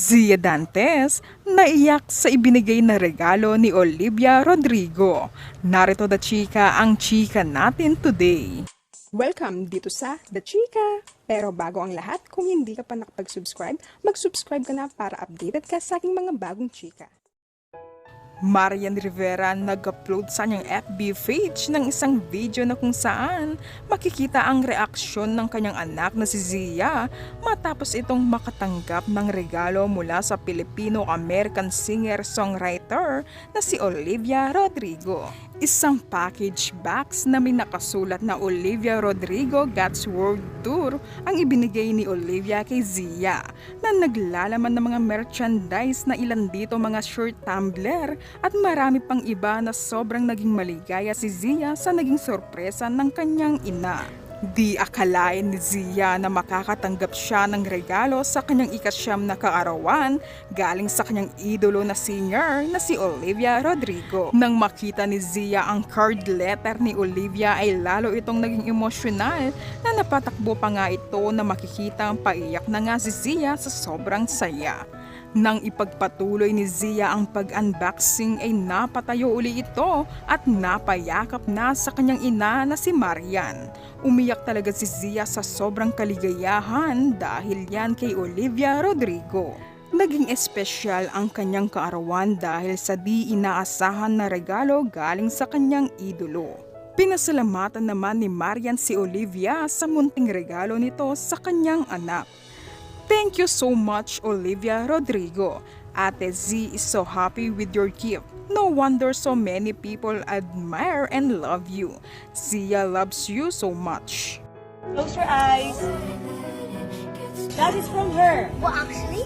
Zia Dantes, naiyak sa ibinigay na regalo ni Olivia Rodrigo. Narito the chika ang chika natin today. Welcome dito sa The Chika! Pero bago ang lahat, kung hindi ka pa nakapag-subscribe, mag-subscribe ka na para updated ka sa aking mga bagong chika. Marian Rivera nag-upload sa kanyang FB page ng isang video na kung saan makikita ang reaksyon ng kanyang anak na si Zia matapos itong makatanggap ng regalo mula sa Filipino-American singer-songwriter na si Olivia Rodrigo. Isang package box na may nakasulat na Olivia Rodrigo God's World Tour ang ibinigay ni Olivia kay Zia na naglalaman ng mga merchandise na ilan dito mga shirt, tumbler at marami pang iba na sobrang naging maligaya si Zia sa naging sorpresa ng kanyang ina. Di akalain ni Zia na makakatanggap siya ng regalo sa kanyang ika-9 na kaarawan galing sa kanyang idolo na singer na si Olivia Rodrigo. Nang makita ni Zia ang card letter ni Olivia ay lalo itong naging emosyonal na napatakbo pa nga ito na makikita ang paiyak na nga si Zia sa sobrang saya. Nang ipagpatuloy ni Zia ang pag-unboxing ay napatayo uli ito at napayakap na sa kanyang ina na si Marian. Umiyak talaga si Zia sa sobrang kaligayahan dahil yan kay Olivia Rodrigo. Naging espesyal ang kanyang kaarawan dahil sa di inaasahan na regalo galing sa kanyang idolo. Pinasalamatan naman ni Marian si Olivia sa munting regalo nito sa kanyang anak. Thank you so much, Olivia Rodrigo. Ate Z is so happy with your gift. No wonder so many people admire and love you. Zia loves you so much. Close your eyes. That is from her. Well, actually,